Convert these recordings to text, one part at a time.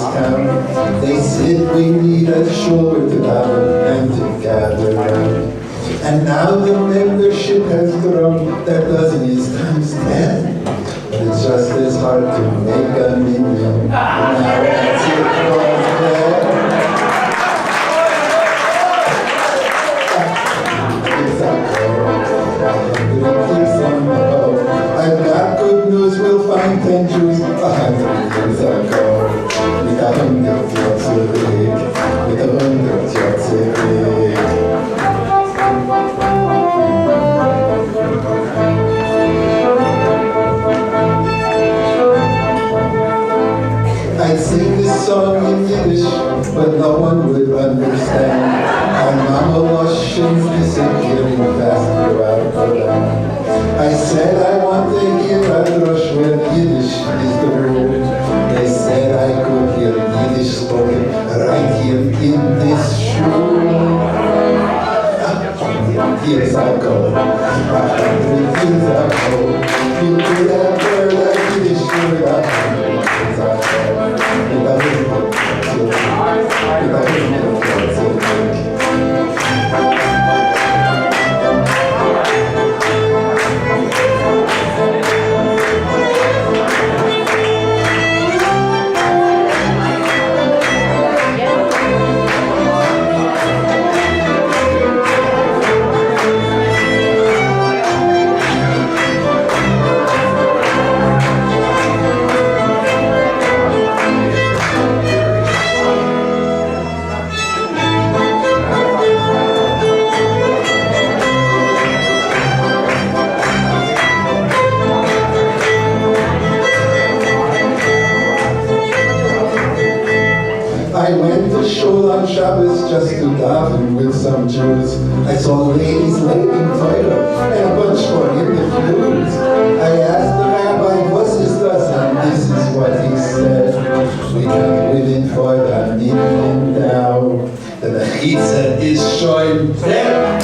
town. They said we need a shoulder to gather and to gather round. And now the membership has grown, that dozen is times 10. But it's just as hard to make a million. Now that's it was there. I've got good news, we'll find 10 Jews 100 years ago. Mit 100 Jahr zurück, mit 100 Jahr zurück. I'd sing this song in Yiddish, but no one would understand. My mama washing disappearing fast throughout the land. I said I want to hear a drush where Yiddish is the rule. They said I could hear Yiddish spoken right here in this shul. Years ago, 100 years ago, you could have heard a Yiddish word 100 years ago. I went to shul on Shabbos just to daven with some Jews. I saw ladies laying toilet and a bunch more in the pews. I asked the rabbi, "What's das?" And this is what he said: "We can't live in for the minimum now. The chitza is schon dead."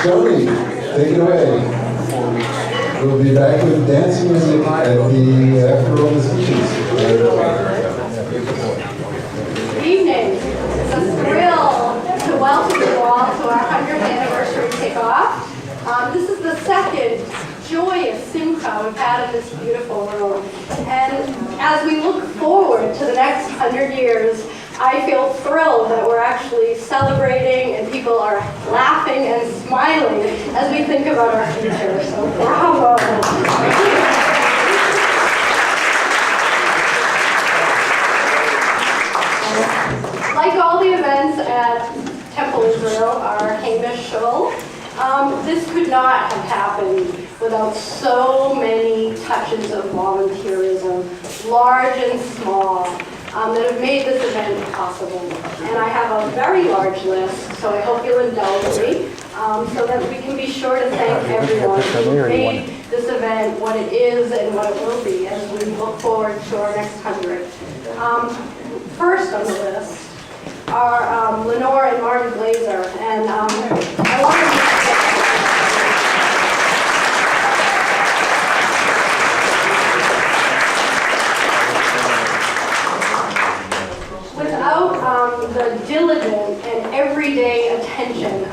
Tony, take it away. We'll be back with dance music at the after all the speeches. Good evening. It's a thrill to welcome you all to our 100th anniversary kickoff. This is the second joyous simcha we've had in this beautiful room. And as we look forward to the next 100 years, I feel thrilled that we're actually celebrating and people are laughing and smiling as we think about our future. So bravo! Like all the events at Temple Israel, our Hamish Shul, this could not have happened without so many touches of volunteerism, large and small, that have made this event possible. And I have a very large list, so I hope you'll indulge me, so that we can be sure to thank everyone who made this event what it is and what it will be as we look forward to our next 100. First on the list are Lenore and Martin Glazer, and I want to the diligent and everyday attention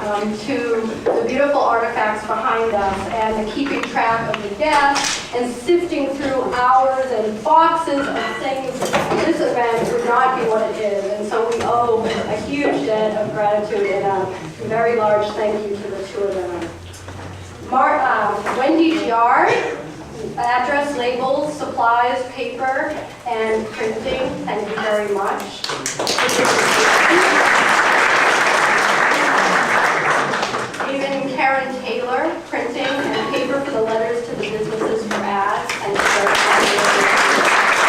to the beautiful artifacts behind us and the keeping track of the guests and sifting through hours and boxes of things, this event would not be what it is. And so we owe a huge debt of gratitude and a very large thank you to the two of them. Wendy Giard, address, labels, supplies, paper, and printing. Thank you very much. Even Karen Taylor, printing and paper for the letters to the businesses for ads. Thank you very much.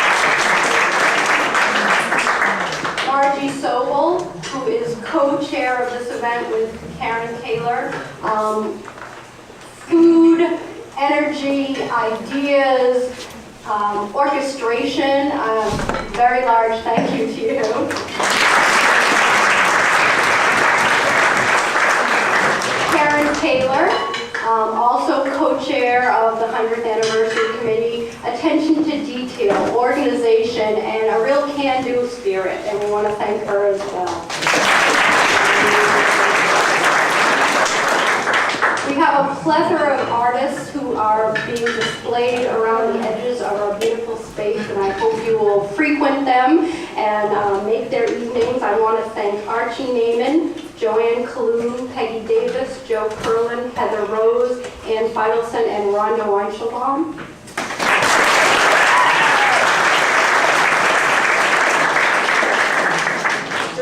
Karen Taylor. Food, energy, ideas, orchestration, very large thank you to you. Karen Taylor, also co-chair of the 100th Anniversary Committee, attention to detail, organization, and a real can-do spirit, and we want to thank her as well. We have a plethora of artists who are being displayed around the edges of our beautiful space, and I hope you will frequent them and make their evenings. I want to thank Archie Naiman, Joanne Kalun, Peggy Davis, Joe Curlin, Heather Rose, Ann Feidelson, and Rhonda Weichelbaum.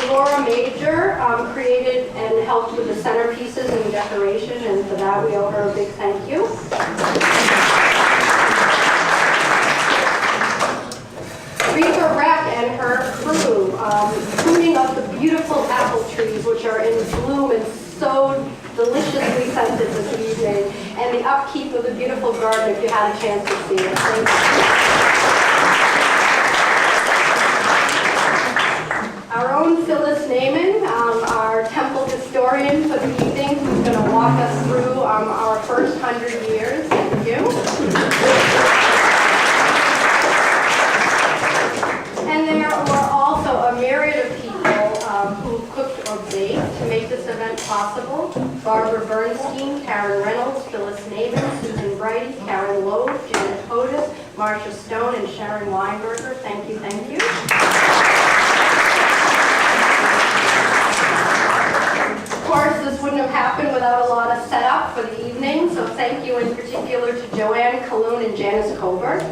Laura Major created and helped with the centerpieces and decoration, and for that we owe her a big thank you. Rita Rack and her crew, pruning up the beautiful apple trees which are in bloom and so deliciously scented this evening, and the upkeep of the beautiful garden if you had a chance to see it. Thank you. Our own Phyllis Naiman, our temple historian for the evening, who's going to walk us through our first 100 years. Thank you. And there were also a myriad of people who cooked or baked to make this event possible. Barbara Bernstein, Karen Reynolds, Phyllis Naiman, Susan Brighty, Karen Loeb, Janet Hodis, Marcia Stone, and Sharon Weinberger. Thank you, thank you. Of course, this wouldn't have happened without a lot of setup for the evening, so thank you in particular to Joanne Kalun and Janice Colbert.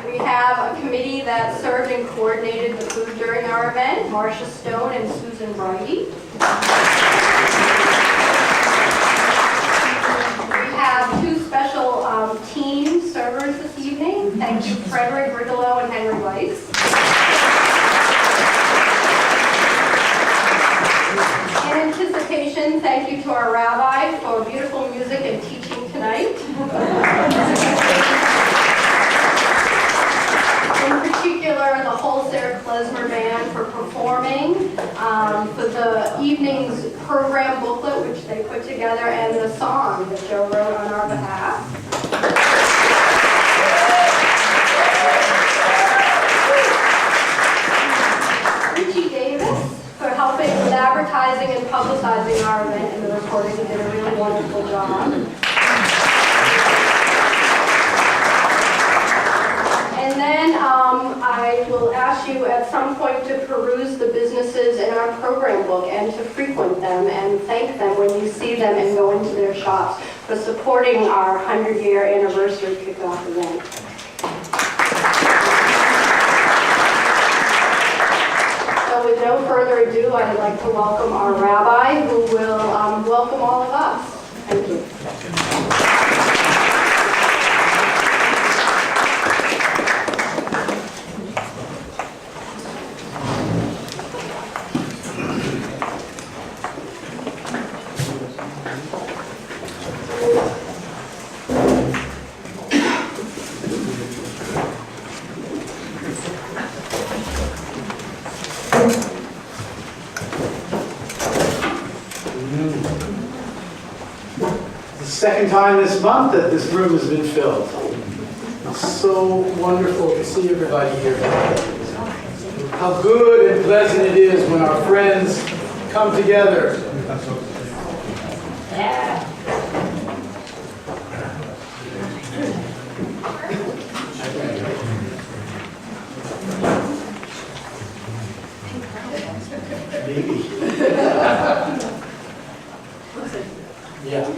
We have a committee that served and coordinated the food during our event, Marcia Stone and Susan Brighty. We have two special team servers this evening. Thank you, Frederick Rigoleau and Henry Weiss. In anticipation, thank you to our rabbi for beautiful music and teaching tonight. In particular, the Holzer Klezmer Band for performing, for the evening's program booklet, which they put together, and the song that Joe wrote on our behalf. For helping with advertising and publicizing our event and the recording. He did a really wonderful job. And then I will ask you at some point to peruse the businesses in our program book and to frequent them and thank them when you see them and go into their shops for supporting our 100-year anniversary kickoff event. With no further ado, I'd like to welcome our rabbi, who will welcome all of us. Thank you. Second time this month that this room has been filled. It's so wonderful to see everybody here. How good and pleasant it is when our friends come together. Maybe. Yeah.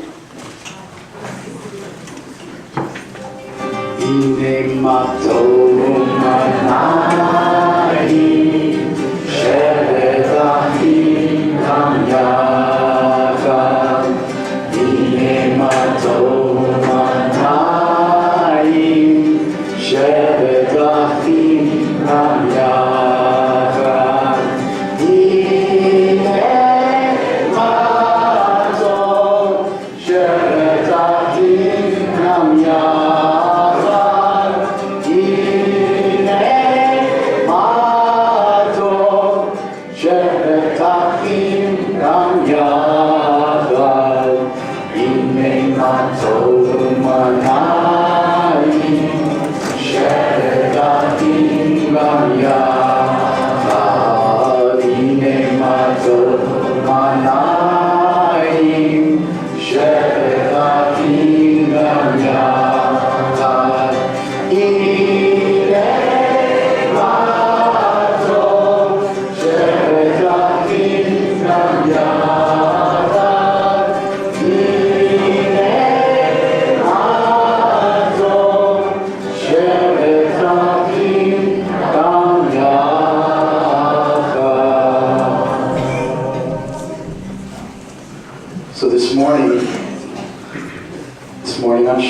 הנה מה טוב ומנהי שבת אחים גם יחד הנה מה טוב ומנהי שבת אחים גם יחד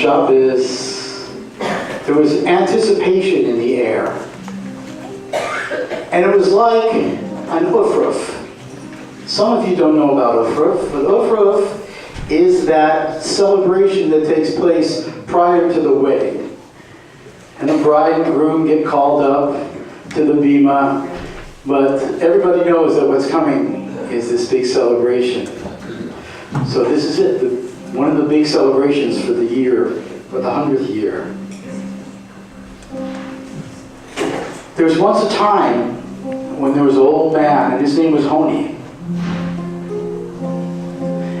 Shabbos, there was anticipation in the air. And it was like an ufruf. Some of you don't know about ufruf, but ufruf is that celebration that takes place prior to the wedding. And the bride and groom get called up to the bima, but everybody knows that what's coming is this big celebration. So this is it, one of the big celebrations for the year, for the 100th year. There was once a time when there was an old man, and his name was Honi.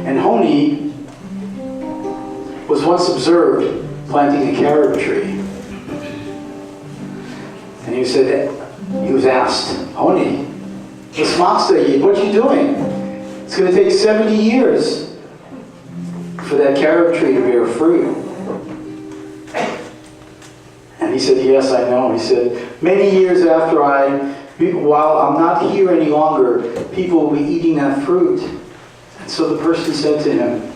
And Honi was once observed planting a carob tree. And he was asked, Honi, what are you doing? It's going to take 70 years for that carob tree to bear fruit. And he said, yes, I know. He said, many years after while I'm not here any longer, people will be eating that fruit. And so the person said to him,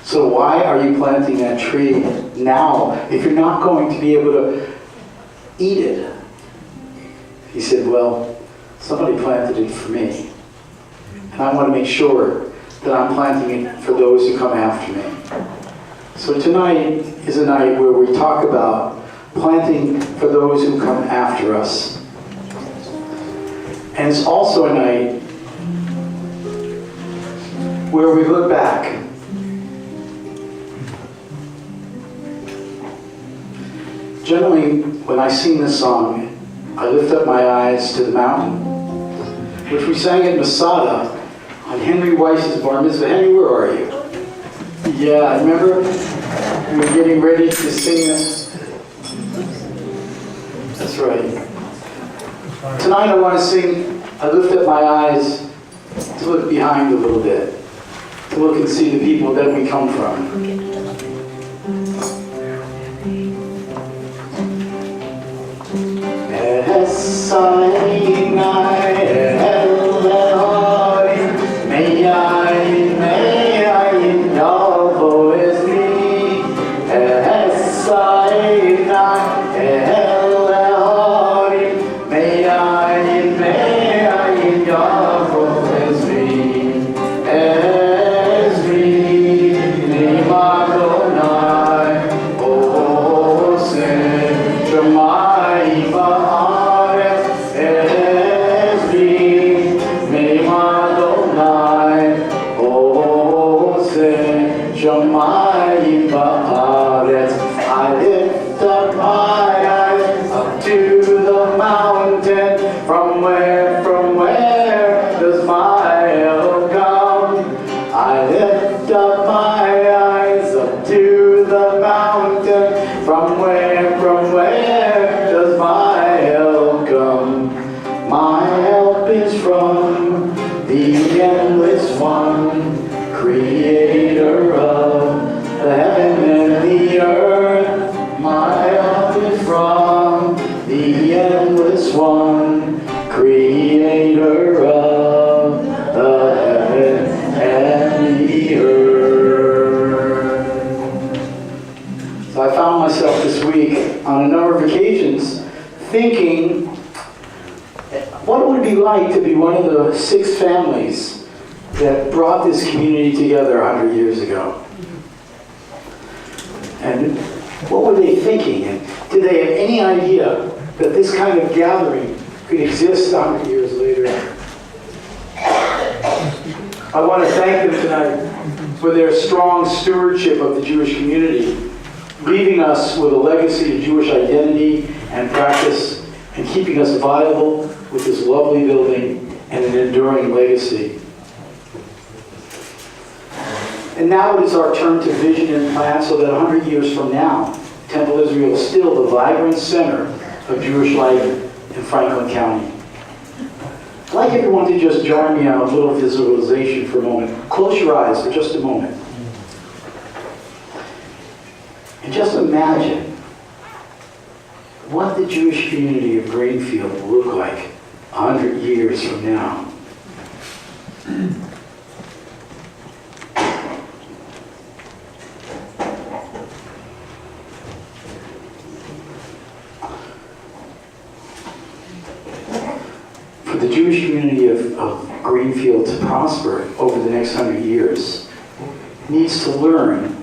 so why are you planting that tree now if you're not going to be able to eat it? He said, well, somebody planted it for me. And I want to make sure that I'm planting it for those who come after me. So tonight is a night where we talk about planting for those who come after us. And it's also a night where we look back. Generally, when I sing this song, I lift up my eyes to the mountain, which we sang at Masada on Henry Weiss's bar mitzvah. Henry, where are you? Yeah, I remember we were getting ready to sing this. That's right. Tonight I want to sing, I lift up my eyes to look behind a little bit, to look and see the people that we come from. Thinking, what would it be like to be one of the 6 families that brought this community together 100 years ago? And what were they thinking? And did they have any idea that this kind of gathering could exist 100 years later? I want to thank them tonight for their strong stewardship of the Jewish community, leaving us with a legacy of Jewish identity and practice, and keeping us viable with this lovely building and an enduring legacy. And now it is our turn to vision and plan so that 100 years from now, Temple Israel is still the vibrant center of Jewish life in Franklin County. I'd like everyone to just join me on a little visualization for a moment. Close your eyes for just a moment. And just imagine what the Jewish community of Greenfield will look like 100 years from now. the Jewish community of Greenfield to prosper over the next 100 years needs to learn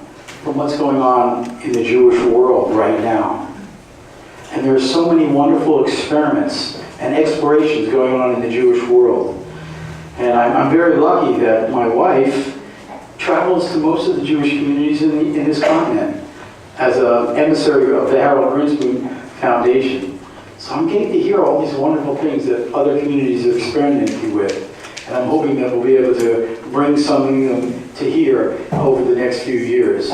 from what's going on in the Jewish world right now. And there are so many wonderful experiments and explorations going on in the Jewish world. And I'm very lucky that my wife travels to most of the Jewish communities in this continent as an emissary of the Harold Greenspoon Foundation. So I'm getting to hear all these wonderful things that other communities are experimenting with. And I'm hoping that we'll be able to bring something to here over the next few years.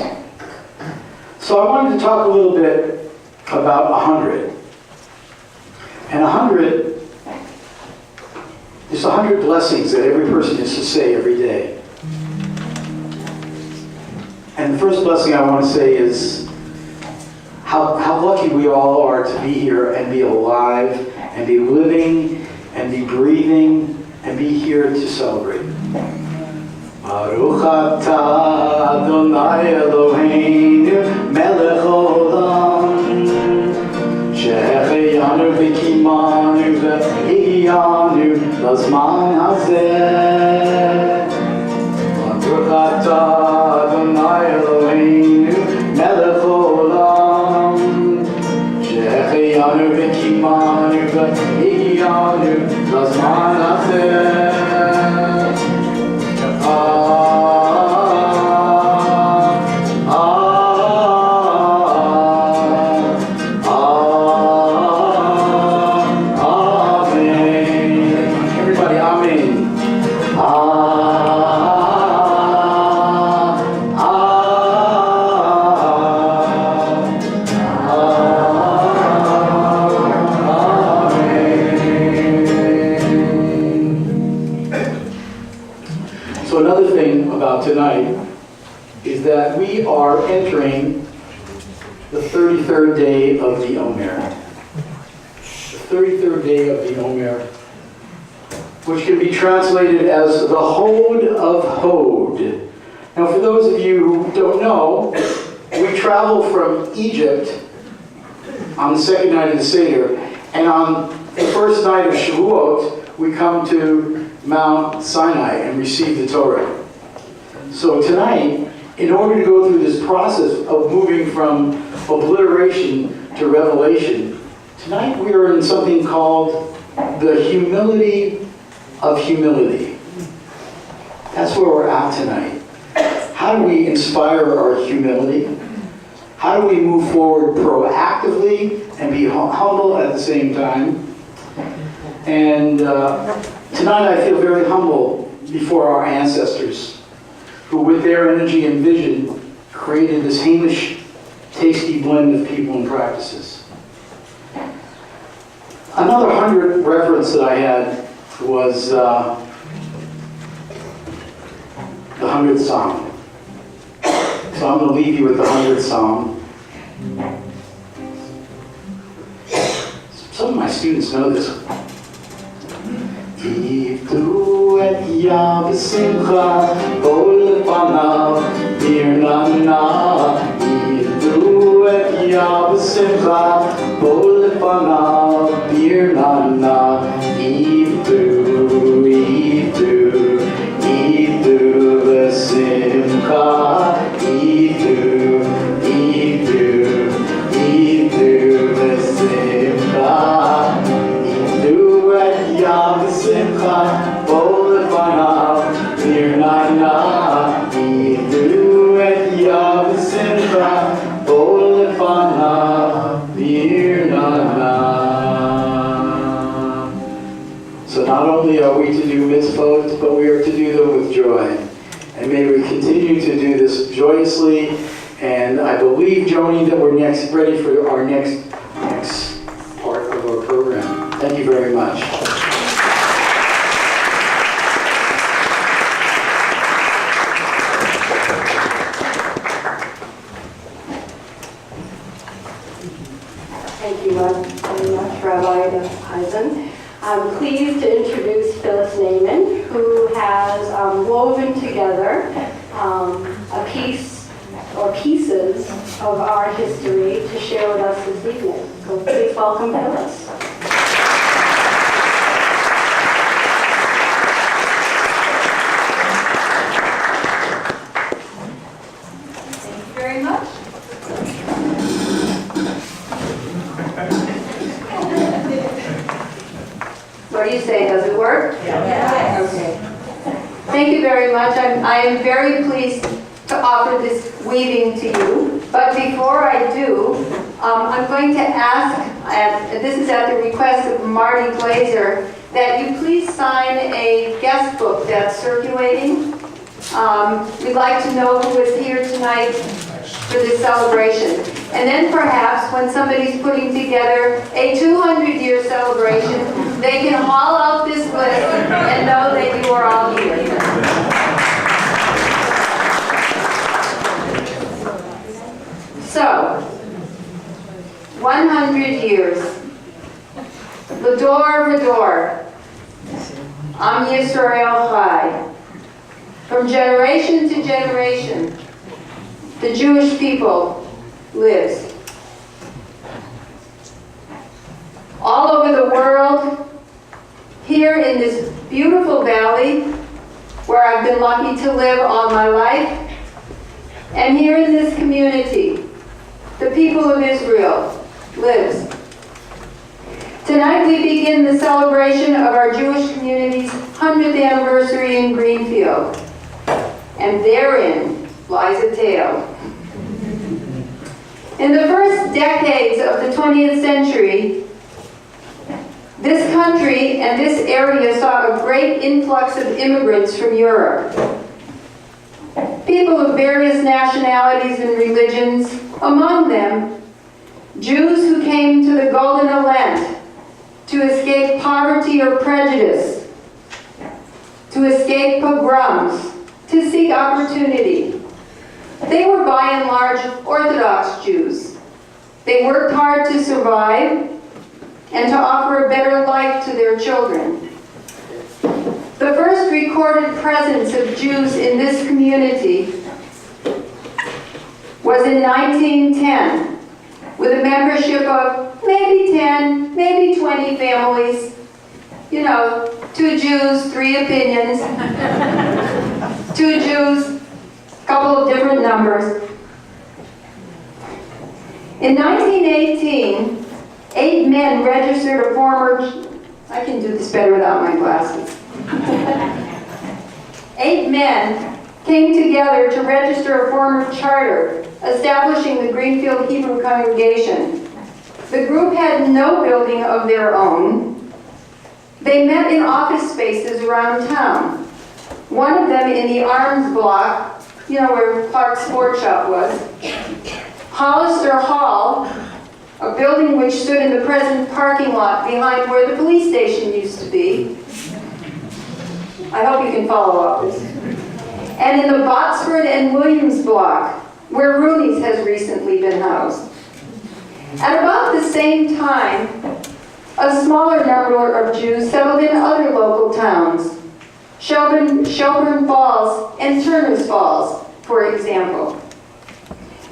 So I wanted to talk a little bit about 100. And 100, there's 100 blessings that every person is to say every day. And the first blessing I want to say is how lucky we all are to be here and be alive and be living and be breathing and be here to celebrate. Baruch atah Adonai Eloheinu melech olam שהחיינו וקיימנו והגיענו לזמן הזה. ברוך אתה אדוני אלוהינו מלך העולם שהחיינו וקיימנו והגיענו לזמן הזה. So another thing about tonight is that we are entering the 33rd day of the Omer. The 33rd day of the Omer, which can be translated as the Hod of Hod. Now for those of you who don't know, we travel from Egypt on the second night of the Seder, and on the first night of Shavuot, we come to Mount Sinai and receive the Torah. So tonight, in order to go through this process of moving from obliteration to revelation, tonight we are in something called the humility of humility. That's where we're at tonight. How do we inspire our humility? How do we move forward proactively and be humble at the same time? And tonight I feel very humble before our ancestors, who with their energy and vision created this Hamish, tasty blend of people and practices. Another 100 reference that I had was the 100th Psalm. So I'm going to leave you with the 100th Psalm. Some of my students know this. Tivdu et Yah b'simcha, bol lefanav birnana. Tivdu et Yah b'simcha, bol lefanav birnana. Tivdu b'simcha, tivdu b'simcha. Yah b'simcha, bol lefanav birnana. Ivdu et Yah b'simcha, bol lefanav birnana. So not only are we to do mitzvot, but we are to do them with joy. And may we continue to do this joyously. And I believe, Joni, that we're ready for our next part of our program. Thank you very much. Thank you very much, Rabbi Eisen. I'm pleased to introduce Phyllis Naiman, who has woven together a piece or pieces of our history to share with us this evening. So please welcome Phyllis. What do you say? Does it work? Yes. Okay. Thank you very much. I am very pleased to offer this weaving to you. But before I do, I'm going to ask, and this is at the request of Marty Glazer, that you please sign a guest book that's circulating. We'd like to know who is here tonight for this celebration. And then perhaps when somebody's putting together a 200-year celebration, they can haul out this list and know that you are all here. So, 100 years. L'dor v'dor. Am Yisrael Chai. From generation to generation, the Jewish people lives. All over the world, here in this beautiful valley, where I've been lucky to live all my life, and here in this community, the people of Israel lives. Tonight we begin the celebration of our Jewish community's 100th anniversary in Greenfield. And therein lies a tale. In the first decades of the 20th century, this country and this area saw a great influx of immigrants from Europe. People of various nationalities and religions, among them Jews who came to the Golden Lent to escape poverty or prejudice, to escape pogroms, to seek opportunity. They were by and large Orthodox Jews. They worked hard to survive and to offer a better life to their children. The first recorded presence of Jews in this community was in 1910, with a membership of maybe 10, maybe 20 families. You know, 2 Jews, 3 opinions. 2 Jews, a couple of different numbers. In 1918, 8 men registered a former, I can do this better without my glasses. 8 men came together to register a former charter establishing the Greenfield Hebrew congregation. The group had no building of their own. They met in office spaces around town. One of them in the Arms block, you know where Clark's Sport Shop was. Hollister Hall, a building which stood in the present parking lot behind where the police station used to be. I hope you can follow up this. And in the Botsford and Williams block, where Rooney's has recently been housed. At about the same time, a smaller number of Jews settled in other local towns, Shelburne Falls and Turner's Falls, for example.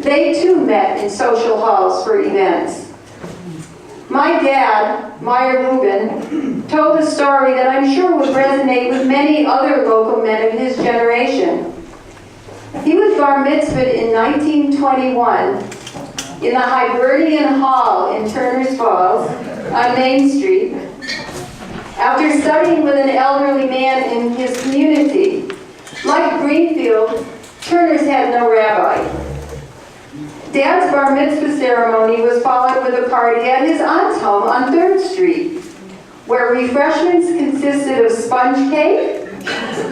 They too met in social halls for events. My dad, Meyer Rubin, told a story that I'm sure would resonate with many other local men of his generation. He was bar mitzvahed in 1921 in the Hibernian Hall in Turner's Falls on Main Street. After studying with an elderly man in his community, like Greenfield, Turner's had no rabbi. Dad's bar mitzvah ceremony was followed with a party at his aunt's home on 3rd Street, where refreshments consisted of sponge cake,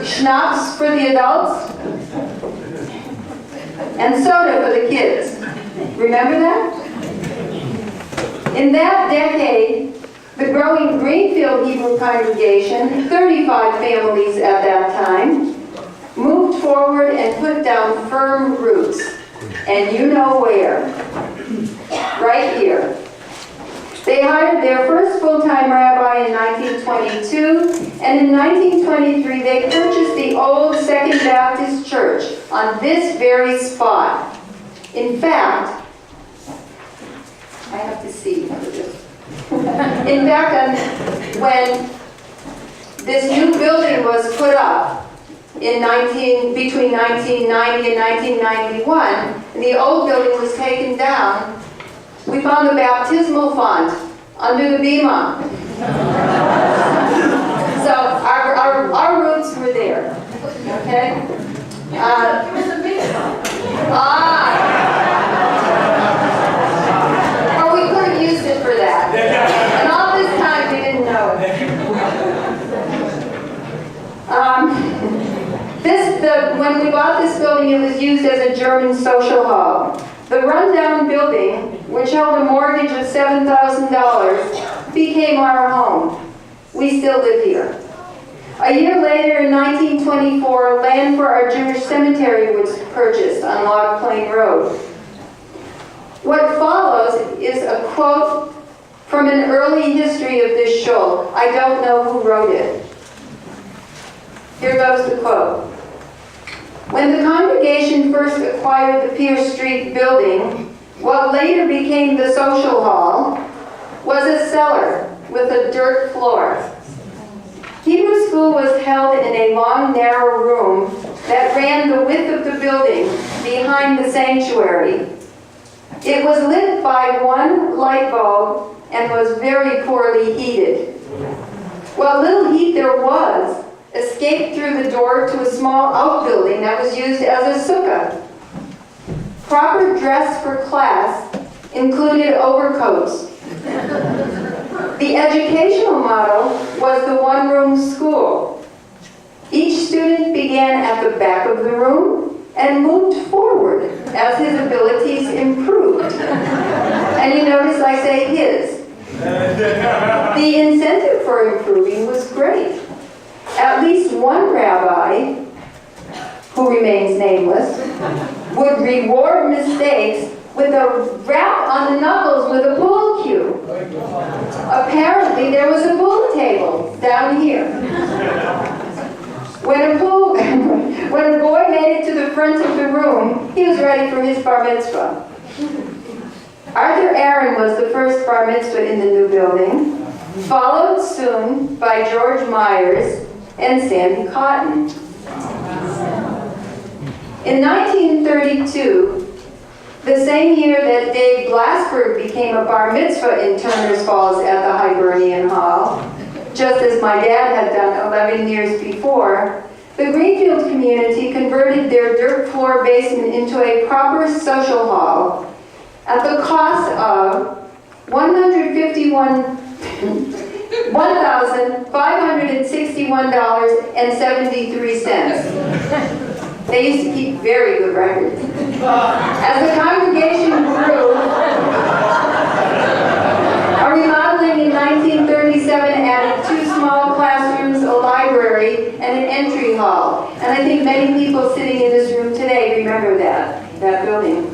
schnapps for the adults, and soda for the kids. Remember that? In that decade, the growing Greenfield Hebrew congregation, 35 families at that time, moved forward and put down firm roots. And you know where. Right here. They hired their first full-time rabbi in 1922, and in 1923 they purchased the old Second Baptist Church on this very spot. In fact, I have to see for this. In fact, when this new building was put up between 1990 and 1991, and the old building was taken down, we found the baptismal font under the bima. okay? It was a big one. Or we could have used it for that. And all this time, we didn't know it. When we bought this building, it was used as a German social hall. The rundown building, which held a mortgage of $7,000, became our home. We still live here. A year later, in 1924, land for our Jewish cemetery was purchased on Log Plain Road. What follows is a quote from an early history of this shoal. I don't know who wrote it. Here goes the quote. When the congregation first acquired the Pierce Street building, what later became the social hall was a cellar with a dirt floor. Hebrew school was held in a long, narrow room that ran the width of the building behind the sanctuary. It was lit by one light bulb and was very poorly heated. What little heat there was escaped through the door to a small outbuilding that was used as a sukkah. Proper dress for class included overcoats. The educational model was the one-room school. Each student began at the back of the room and moved forward as his abilities improved. And you notice I say his. The incentive for improving was great. At least one rabbi, who remains nameless, would reward mistakes with a rap on the knuckles with a pool cue. Apparently, there was a pool table down here. When a boy made it to the front of the room, he was ready for his bar mitzvah. Arthur Aaron was the first bar mitzvah in the new building, followed soon by George Myers and Sandy Cotton. In 1932, the same year that Dave Glassberg became a bar mitzvah in Turner's Falls at the Hibernian Hall, just as my dad had done 11 years before, the Greenfield community converted their dirt floor basement into a proper social hall at the cost of $151,561.73. They used to keep very good records. As the congregation grew, a remodeling in 1937 added 2 small classrooms, a library, and an entry hall. And I think many people sitting in this room today remember that building.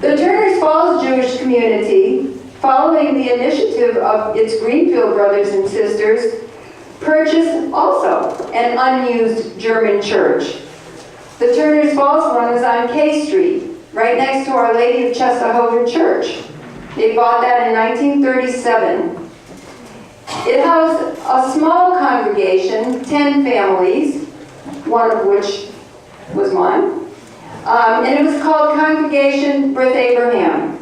The Turners Falls Jewish community, following the initiative of its Greenfield brothers and sisters, purchased also an unused German church. The Turners Falls one was on K Street, right next to Our Lady of Chesahoga Church. They bought that in 1937. It housed a small congregation, 10 families, one of which was mine. And it was called Congregation Brit Abraham.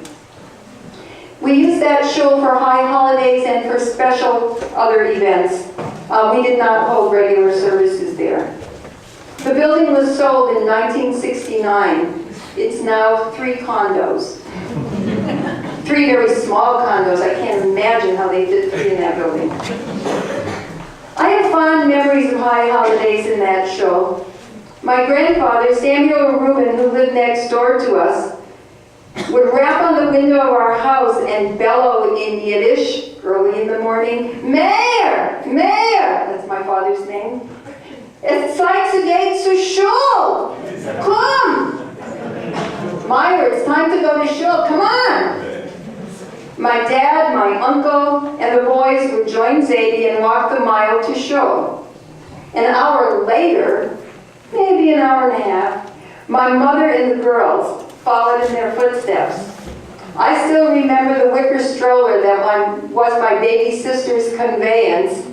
We used that shul for high holidays and for special other events. We did not hold regular services there. The building was sold in 1969. It's now 3 condos. 3 very small condos. I can't imagine how they did 3 in that building. I have fond memories of high holidays in that shul. My grandfather, Samuel Rubin, who lived next door to us, would rap on the window of our house and bellow in Yiddish early in the morning, "Mayor! Mayor!" That's my father's name. "Es zeigt zu gehen zu shul! Come! Meyer, it's time to go to shul, come on!" My dad, my uncle, and the boys would join Zadie and walk the mile to shul. An hour later, maybe an hour and a half, my mother and the girls followed in their footsteps. I still remember the wicker stroller that was my baby sister's conveyance,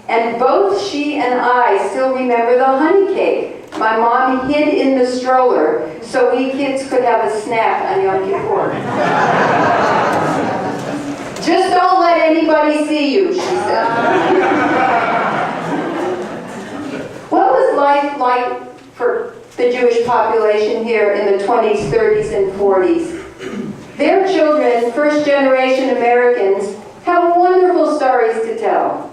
and both she and I still remember the honey cake my mom hid in the stroller so we kids could have a snack on Yom Kippur. "Just don't let anybody see you," she said. What was life like for the Jewish population here in the 20s, 30s, and 40s. Their children, first-generation Americans, have wonderful stories to tell.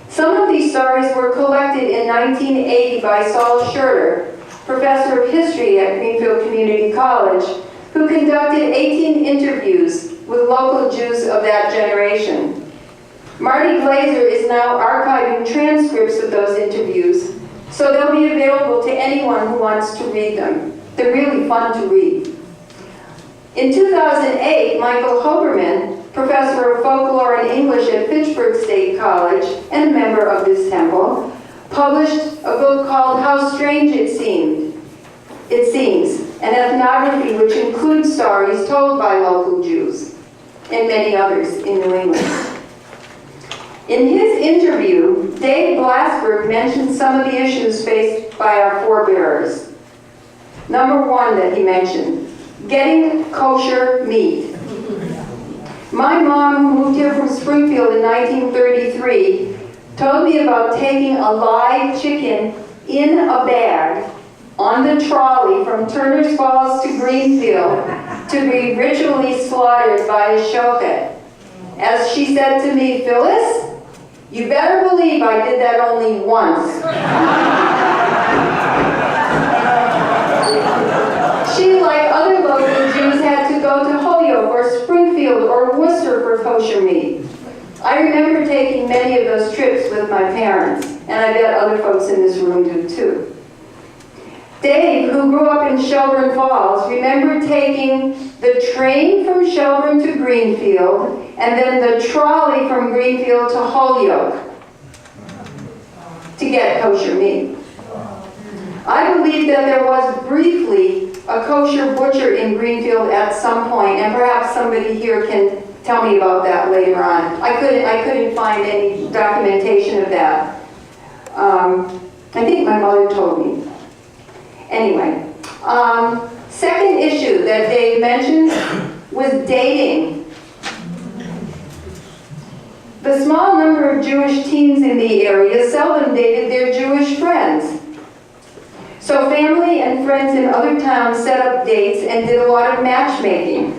Some of these stories were collected in 1980 by Saul Schurter, professor of history at Greenfield Community College, who conducted 18 interviews with local Jews of that generation. Marty Glazer is now archiving transcripts of those interviews, so they'll be available to anyone who wants to read them. They're really fun to read. In 2008, Michael Hoberman, professor of folklore and English at Fitchburg State College and a member of this temple, published a book called How Strange It Seems, an ethnography which includes stories told by local Jews and many others in New England. In his interview, Dave Blasberg mentioned some of the issues faced by our forebears. Number one that he mentioned, getting kosher meat. My mom, who moved here from Springfield in 1933, told me about taking a live chicken in a bag on the trolley from Turner's Falls to Greenfield to be ritually slaughtered by a shochet. As she said to me, "Phyllis, you better believe I did that only once." She, like other local Jews, had to go to Holyoke or Springfield or Worcester for kosher meat. I remember taking many of those trips with my parents, and I bet other folks in this room do too. Dave, who grew up in Shelburne Falls, remembered taking the train from Shelburne to Greenfield and then the trolley from Greenfield to Holyoke to get kosher meat. I believe that there was briefly a kosher butcher in Greenfield at some point, and perhaps somebody here can tell me about that later on. I couldn't find any documentation of that. I think my mother told me. Anyway, second issue that Dave mentioned was dating. The small number of Jewish teens in the area seldom dated their Jewish friends. So family and friends in other towns set up dates and did a lot of matchmaking.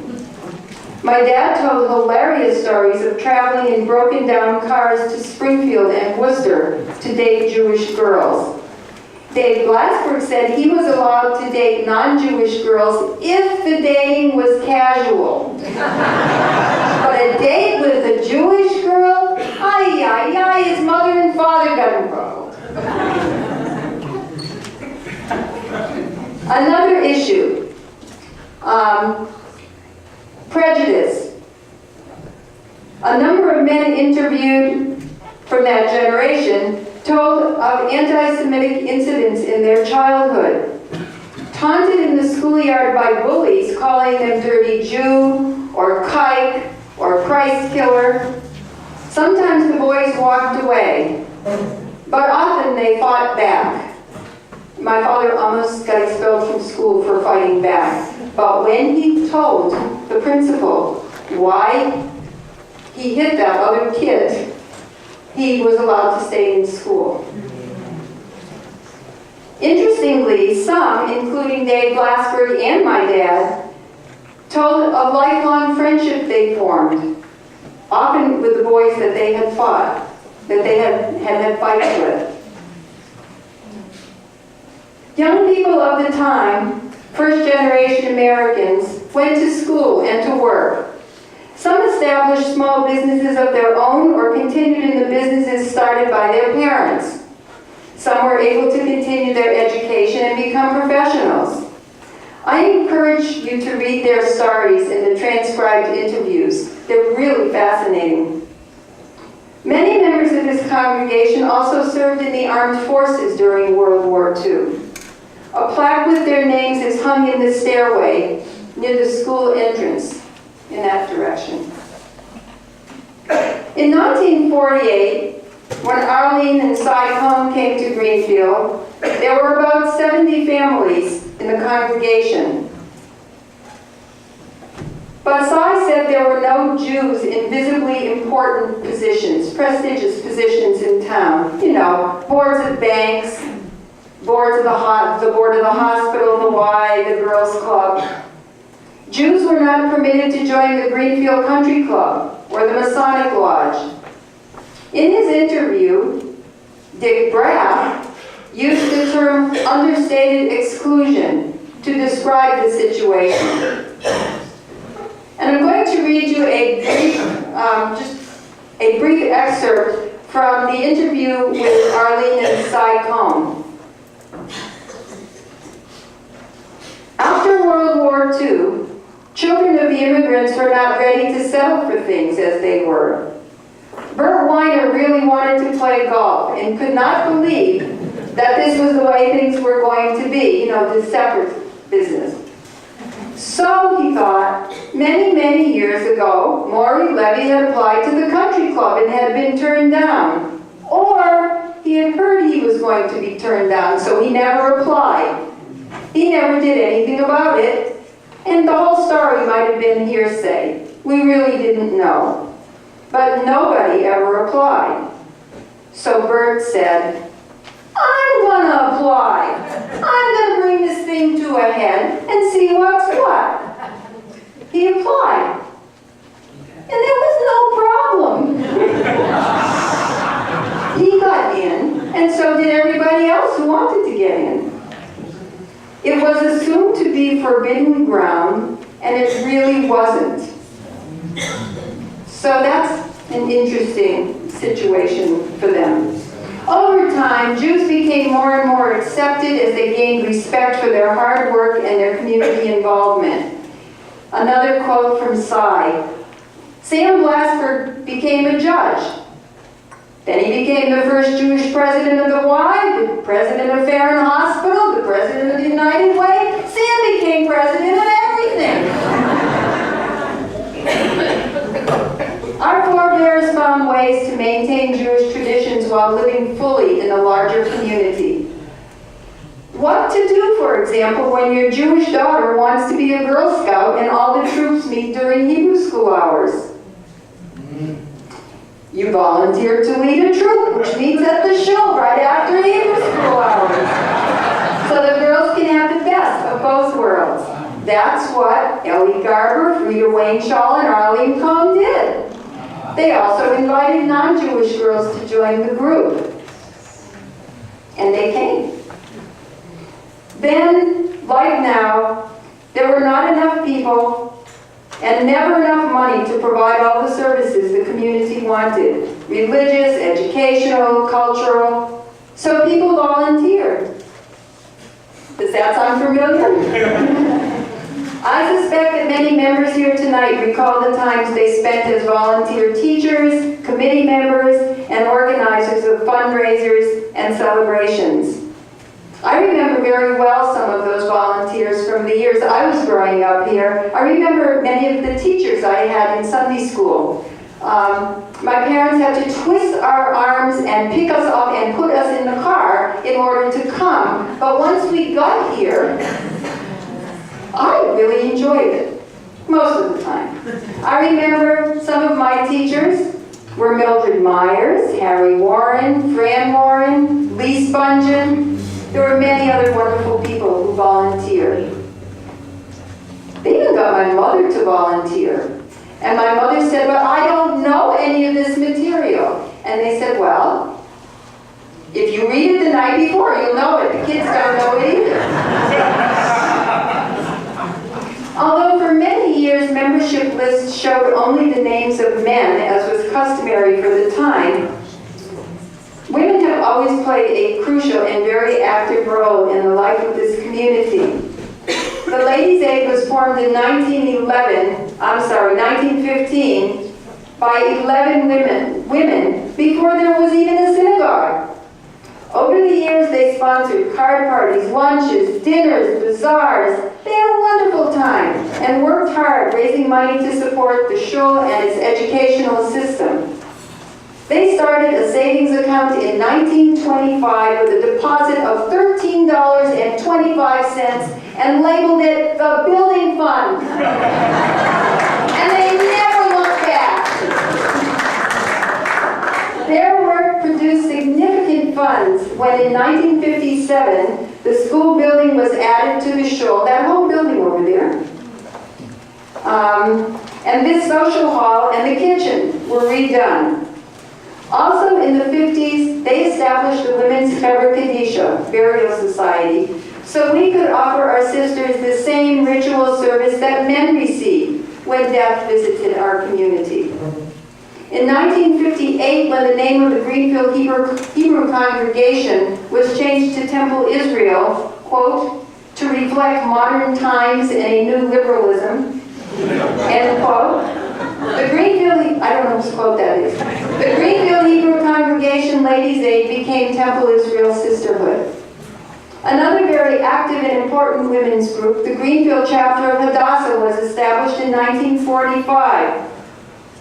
My dad told hilarious stories of traveling in broken down cars to Springfield and Worcester to date Jewish girls. Dave Blasberg said he was allowed to date non-Jewish girls if the dating was casual. But a date with a Jewish girl? Ay, his mother and father got involved. Another issue, prejudice. A number of men interviewed from that generation told of anti-Semitic incidents in their childhood. Taunted in the schoolyard by bullies, calling them dirty Jew, or kike, or Christ killer. Sometimes the boys walked away, but often they fought back. My father almost got expelled from school for fighting back. But when he told the principal why he hit that other kid, he was allowed to stay in school. Interestingly, some, including Dave Blasberg and my dad, told of lifelong friendship they formed, often with the boys that they had fought, that they had fights with. Young people of the time, first-generation Americans, went to school and to work. Some established small businesses of their own or continued in the businesses started by their parents. Some were able to continue their education and become professionals. I encourage you to read their stories in the transcribed interviews. They're really fascinating. Many members of this congregation also served in the armed forces during World War II. A plaque with their names is hung in the stairway near the school entrance in that direction. In 1948, when Arlene and Cy Cohn came to Greenfield, there were about 70 families in the congregation. But Cy said there were no Jews in visibly important positions, prestigious positions in town. You know, boards of banks, the board of the hospital, the Y, the Girls Club. Jews were not permitted to join the Greenfield Country Club or the Masonic Lodge. In his interview, Dick Braff used the term understated exclusion to describe the situation. And I'm going to read you a brief excerpt from the interview with Arlene and Cy Cohn. After World War II, children of the immigrants were not ready to settle for things as they were. Bert Weiner really wanted to play golf and could not believe that this was the way things were going to be, the separate business. So he thought, many, many years ago, Maury Levy had applied to the country club and had been turned down. Or he had heard he was going to be turned down, so he never applied. He never did anything about it, and the whole story might have been hearsay. We really didn't know. But nobody ever applied. So Bert said, I'm gonna apply. I'm gonna bring this thing to a head and see what's what. He applied. And there was no problem. He got in, and so did everybody else who wanted to get in. It was assumed to be forbidden ground, and it really wasn't. So that's an interesting situation for them. Over time, Jews became more and more accepted as they gained respect for their hard work and their community involvement. Another quote from Cy. Sam Blasberg became a judge. Then he became the first Jewish president of the Y, the president of Farron Hospital, the president of the United Way. Sam became president of everything. Our forebears found ways to maintain Jewish traditions while living fully in a larger community. What to do, for example, when your Jewish daughter wants to be a Girl Scout and all the troops meet during Hebrew school hours? You volunteer to lead a troop, which meets at the shul right after Hebrew school hours. So the girls can have the best of both worlds. That's what Ellie Garber, Frida Wayne-Shaw, and Arlene Cohn did. They also invited non-Jewish girls to join the group. And they came. Then, like now, there were not enough people and never enough money to provide all the services the community wanted. Religious, educational, cultural. So people volunteered. Does that sound familiar? I suspect that many members here tonight recall the times they spent as volunteer teachers, committee members, and organizers of fundraisers and celebrations. I remember very well some of those volunteers from the years I was growing up here. I remember many of the teachers I had in Sunday school. My parents had to twist our arms and pick us up and put us in the car in order to come. But once we got here, I really enjoyed it, most of the time. I remember some of my teachers were Mildred Myers, Harry Warren, Fran Warren, Lee Spungen. There were many other wonderful people who volunteered. They even got my mother to volunteer. And my mother said, well, I don't know any of this material. And they said, well, if you read it the night before, you'll know it. The kids don't know it either. Although for many years membership lists showed only the names of men, as was customary for the time, women have always played a crucial and very active role in the life of this community. The Ladies' Aid was formed in 1915 by 11 women before there was even a synagogue. Over the years, they sponsored card parties, lunches, dinners, bazaars. They had a wonderful time and worked hard raising money to support the shul and its educational system. They started a savings account in 1925 with a deposit of $13.25 and labeled it the Building Fund. And they never looked back. Their work produced significant funds when in 1957 1937, the school building was added to the shoal, that whole building over there. And this social hall and the kitchen were redone. Also in the 50s, they established the Women's Kever Kadisha Burial Society, so we could offer our sisters the same ritual service that men received when death visited our community. In 1958, when the name of the Greenfield Hebrew congregation was changed to Temple Israel, quote, to reflect modern times and a new liberalism, end quote, the Greenfield, I don't know whose quote that is, the Greenfield Hebrew Congregation Ladies' Aid became Temple Israel Sisterhood. Another very active and important women's group, the Greenfield chapter of Hadassah, was established in 1945.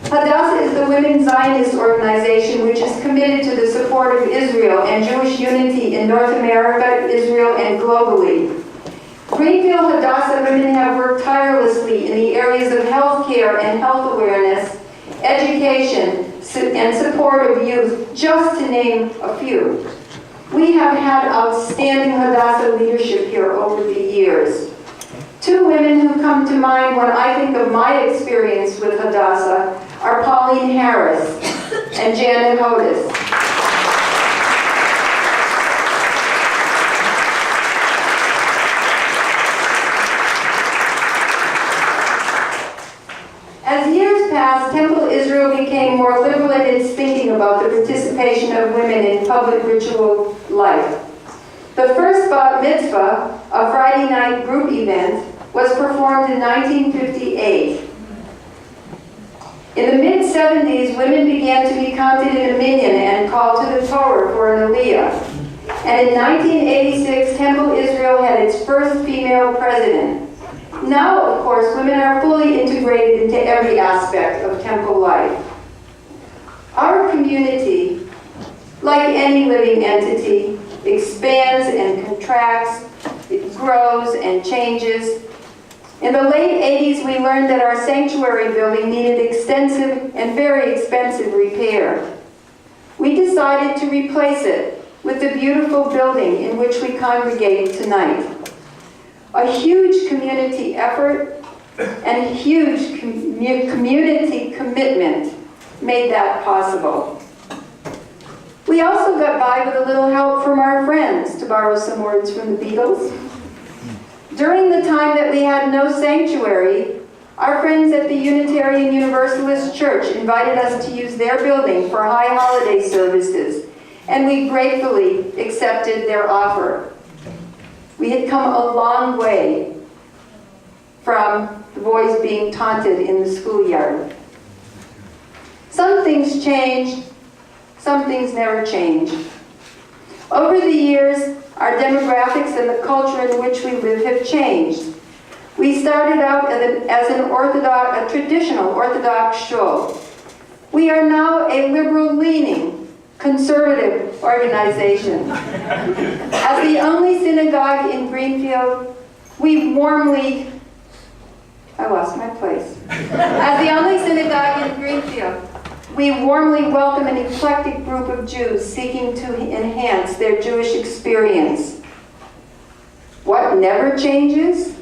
Hadassah is the women's Zionist organization which is committed to the support of Israel and Jewish unity in North America, Israel, and globally. Greenfield Hadassah women have worked tirelessly in the areas of health care and health awareness, education, and support of youth, just to name a few. We have had outstanding Hadassah leadership here over the years. Two women who come to mind when I think of my experience with Hadassah are Pauline Harris and Janet Hodis. As years passed, Temple Israel became more liberal in its thinking about the participation of women in public ritual life. The first bat mitzvah, a Friday night group event, was performed in 1958. In the mid-70s, women began to be counted in a minyan and called to the Torah for an aliyah. And in 1986, Temple Israel had its first female president. Now, of course, women are fully integrated into every aspect of temple life. Our community, like any living entity, expands and contracts, it grows and changes. In the late 80s, we learned that our sanctuary building needed extensive and very expensive repair. We decided to replace it with the beautiful building in which we congregate tonight. A huge community effort and a huge community commitment made that possible. We also got by with a little help from our friends, to borrow some words from the Beatles. During the time that we had no sanctuary, our friends at the Unitarian Universalist Church invited us to use their building for high holiday services, and we gratefully accepted their offer. We had come a long way from the boys being taunted in the schoolyard. Some things change, some things never change. Over the years, our demographics and the culture in which we live have changed. We started out as a traditional Orthodox shul. We are now a liberal-leaning, conservative organization. As the only synagogue in Greenfield, we warmly, As the only synagogue in Greenfield, we warmly welcome an eclectic group of Jews seeking to enhance their Jewish experience. What never changes?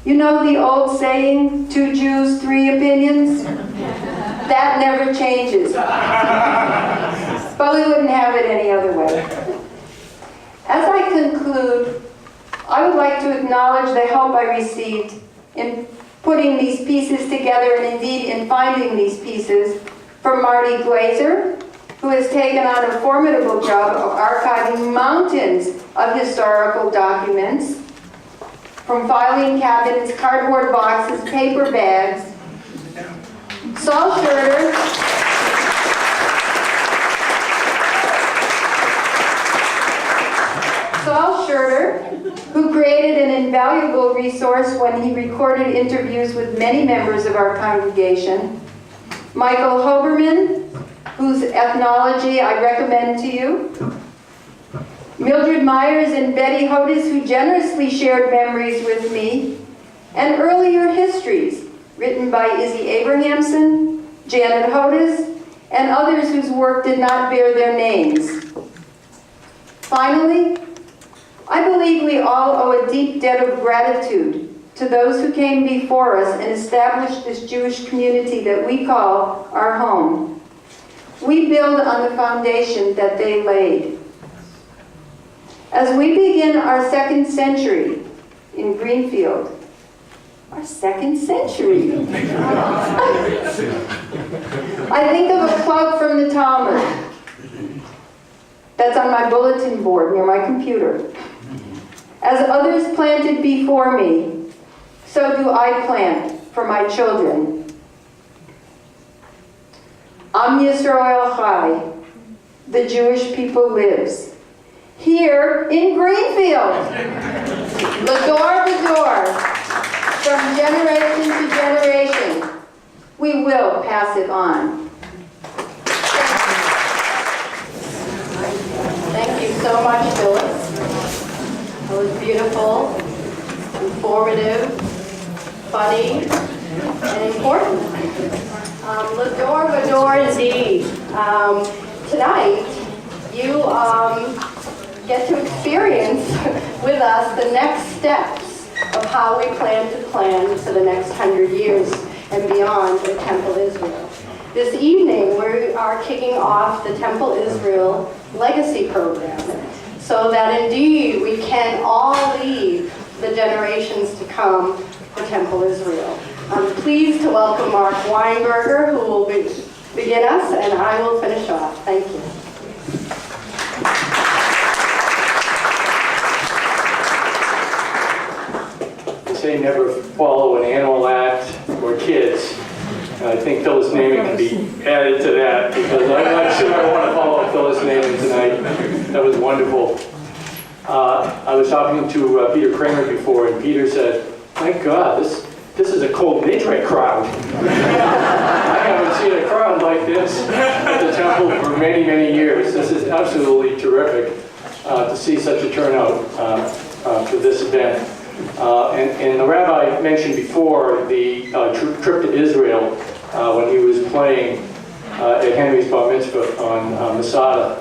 You know the old saying, 2 Jews, 3 opinions? That never changes. But we wouldn't have it any other way. As I conclude, I would like to acknowledge the help I received in putting these pieces together, and indeed in finding these pieces, from Marty Glazer, who has taken on a formidable job of archiving mountains of historical documents, from filing cabinets, cardboard boxes, paper bags. Saul Schurter, who created an invaluable resource when he recorded interviews with many members of our congregation. Michael Hoberman, whose ethnology I recommend to you. Mildred Myers and Betty Hodis, who generously shared memories with me. And earlier histories written by Izzy Abrahamson, Janet Hodis, and others whose work did not bear their names. Finally, I believe we all owe a deep debt of gratitude to those who came before us and established this Jewish community that we call our home. We build on the foundation that they laid. As we begin our second century in Greenfield, our second century, I think of a quote from the Talmud that's on my bulletin board near my computer. As others planted before me, so do I plant for my children. Am Yisrael Chai, the Jewish people lives, here in Greenfield. L'dor v'dor, from generation to generation, we will pass it on. Thank you so much, Phyllis. It was beautiful, informative, funny, and important. L'dor v'dor indeed. Tonight, you get to experience with us the next steps of how we plan for the next 100 years and beyond at Temple Israel. This evening, we are kicking off the Temple Israel Legacy Program, so that indeed we can all leave the generations to come to Temple Israel. I'm pleased to welcome Mark Weinberger, who will begin us, and I will finish off. Thank you. They say never follow an animal act or kids. And I think Phyllis Naming can be added to that, because I'm not sure I want to follow Phyllis Naming tonight. That was wonderful. I was talking to Peter Kramer before, and Peter said, "My God, this is a cold nitrate crowd." I haven't seen a crowd like this at the temple for many, many years. This is absolutely terrific to see such a turnout for this event. And the rabbi mentioned before the trip to Israel when he was playing at Henry's Bar Mitzvah on Masada.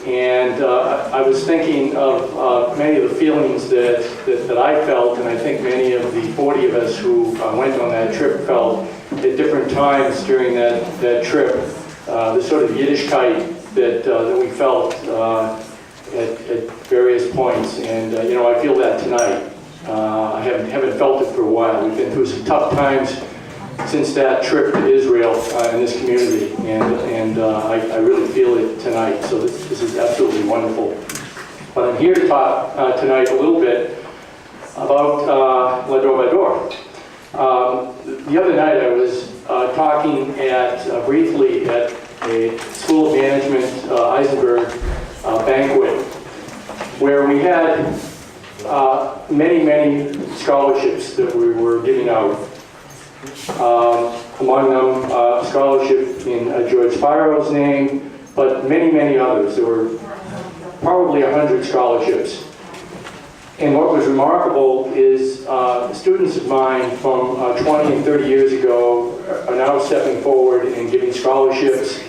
And I was thinking of many of the feelings that I felt, and I think many of the 40 of us who went on that trip felt at different times during that trip, the sort of Yiddishkeit that we felt at various points. And I feel that tonight. I haven't felt it for a while. We've been through some tough times since that trip to Israel in this community, and I really feel it tonight. So this is absolutely wonderful. But I'm here to talk tonight a little bit about L'dor v'dor. The other night I was talking briefly at a School of Management Eisenberg banquet, where we had many scholarships that we were giving out. Among them, scholarship in George Spiro's name, but many others. There were probably 100 scholarships. And what was remarkable is students of mine from 20 and 30 years ago are now stepping forward and giving scholarships.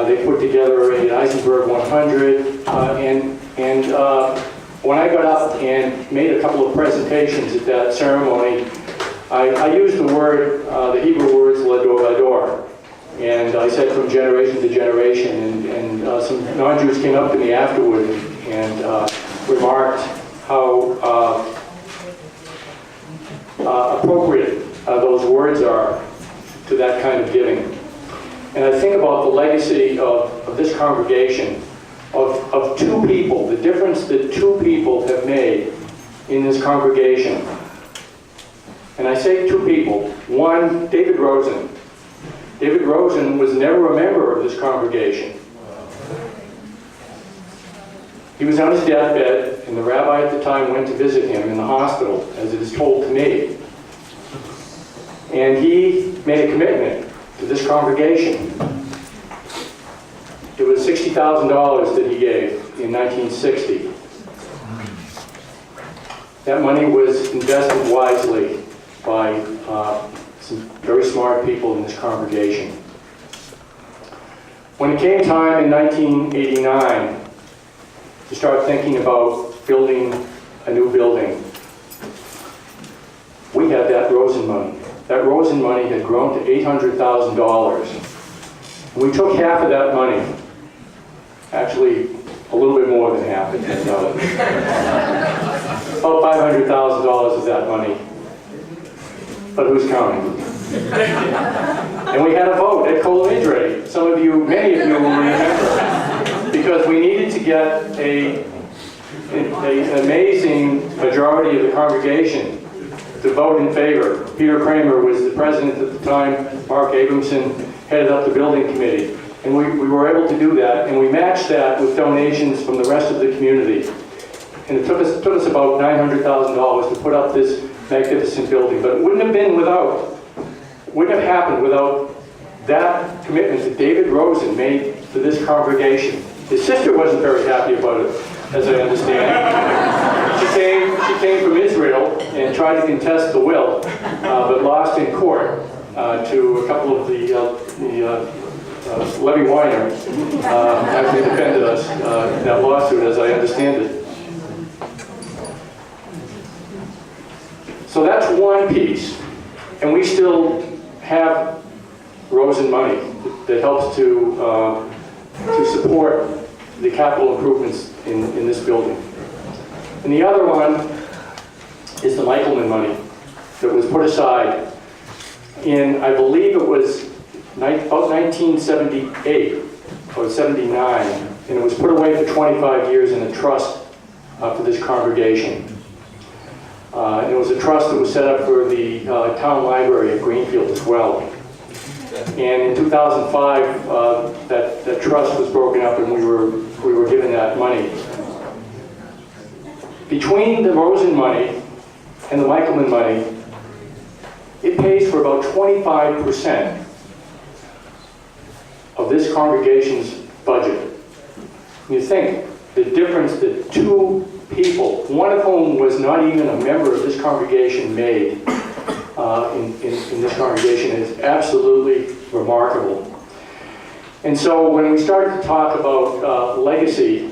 They put together an Eisenberg 100, and when I got up and made a couple of presentations at that ceremony, I used the Hebrew words L'dor v'dor, and I said from generation to generation, and some non-Jews came up to me afterward and remarked how appropriate those words are to that kind of giving. And I think about the legacy of this congregation, of two people, the difference that two people have made in this congregation. And I say two people. One, David Rosen. David Rosen was never a member of this congregation. He was on his deathbed, and the rabbi at the time went to visit him in the hospital, as it is told to me. And he made a commitment to this congregation. It was $60,000 that he gave in 1960. That money was invested wisely by some very smart people in this congregation. When it came time in 1989 to start thinking about building a new building. We had that Rosen money. That Rosen money had grown to $800,000. We took half of that money, actually a little bit more than half, it turned out. About $500,000 of that money. But who's counting? And we had a vote at Colindre. Some of you, many of you will remember, because we needed to get an amazing majority of the congregation to vote in favor. Peter Kramer was the president at the time. Mark Abramson headed up the building committee. And we were able to do that, and we matched that with donations from the rest of the community. And it took us about $900,000 to put up this magnificent building, but it wouldn't have happened without that commitment that David Rosen made to this congregation. His sister wasn't very happy about it, as I understand. She came from Israel and tried to contest the will, but lost in court to a couple of the Levy Weiner actually defended us in that lawsuit, as I understand it. So that's one piece, and we still have Rosen money that helps to support the capital improvements in this building. And the other one is the Michelman money that was put aside in, I believe it was about 1978 or 79, and it was put away for 25 years in a trust for this congregation. And it was a trust that was set up for the town library at Greenfield as well. And in 2005, that trust was broken up, and we were given that money. Between the Rosen money and the Michelman money, it pays for about 25% of this congregation's budget. You think the difference that two people, one of whom was not even a member of this congregation, made in this congregation is absolutely remarkable. And so when we started to talk about legacy,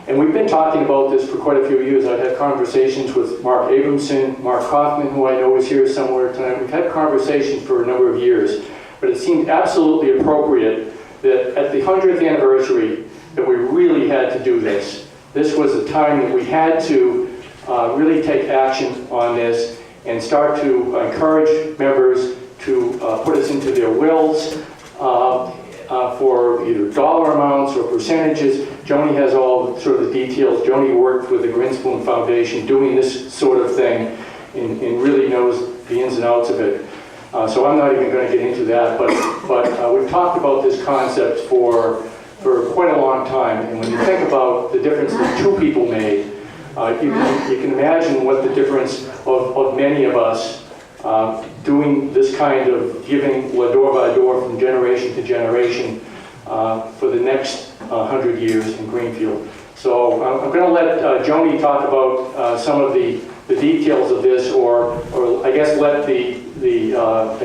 and we've been talking about this for quite a few years. I've had conversations with Mark Abramson, Mark Kaufman, who I know is here somewhere tonight. We've had conversations for a number of years, but it seemed absolutely appropriate that at the 100th anniversary that we really had to do this. This was the time that we had to really take action on this and start to encourage members to put us into their wills for either dollar amounts or percentages. Joni has all sort of the details. Joni worked with the Grinspoon Foundation doing this sort of thing and really knows the ins and outs of it. So I'm not even going to get into that, but we've talked about this concept for quite a long time, and when you think about the difference that two people made, you can imagine what the difference of many of us doing this kind of giving door by door from generation to generation for the next 100 years in Greenfield. So I'm going to let Joni talk about some of the details of this, or I guess let the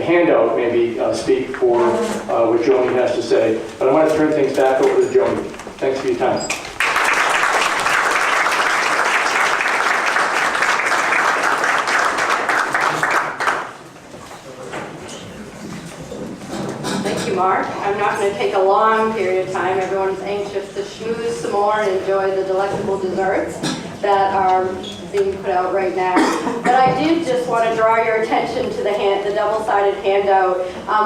handout maybe speak for what Joni has to say. But I want to turn things back over to Joni. Thanks for your time. Thank you, Mark. I'm not going to take a long period of time. Everyone's anxious to schmooze some more and enjoy the delectable desserts that are being put out right now. But I did just want to draw your attention to the double-sided handout.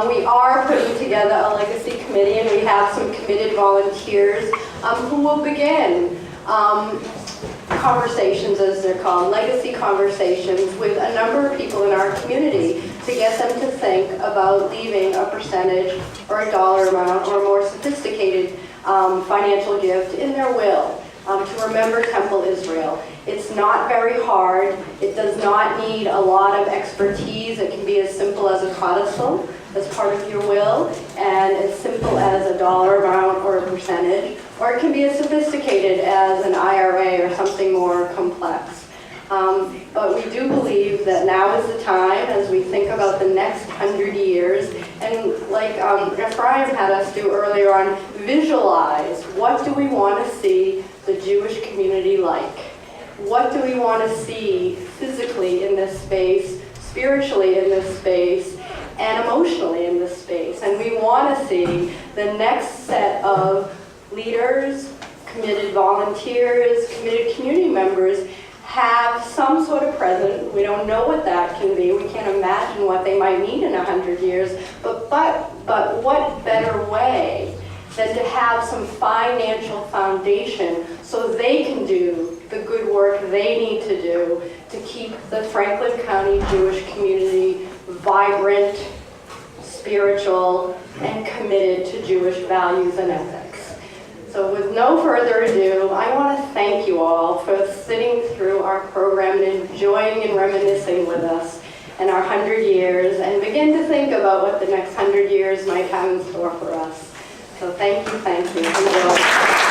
We are putting together a legacy committee, and we have some committed volunteers who will begin conversations, as they're called, legacy conversations, with a number of people in our community to get them to think about leaving a percentage or a dollar amount or a more sophisticated financial gift in their will to remember Temple Israel. It's not very hard. It does not need a lot of expertise. It can be as simple as a codicil as part of your will, and as simple as a dollar amount or a percentage, or it can be as sophisticated as an IRA or something more complex. But we do believe that now is the time, as we think about the next 100 years, and like Ephraim had us do earlier on, visualize what do we want to see the Jewish community like? What do we want to see physically in this space, spiritually in this space, and emotionally in this space? And we want to see the next set of leaders, committed volunteers, committed community members have some sort of present. We don't know what that can be. We can't imagine what they might need in 100 years. But what better way than to have some financial foundation so they can do the good work they need to do to keep the Franklin County Jewish community vibrant, spiritual, and committed to Jewish values and ethics. So with no further ado, I want to thank you all for sitting through our program and enjoying and reminiscing with us in our 100 years, and begin to think about what the next 100 years might have in store for us. So thank you, thank you. Enjoy.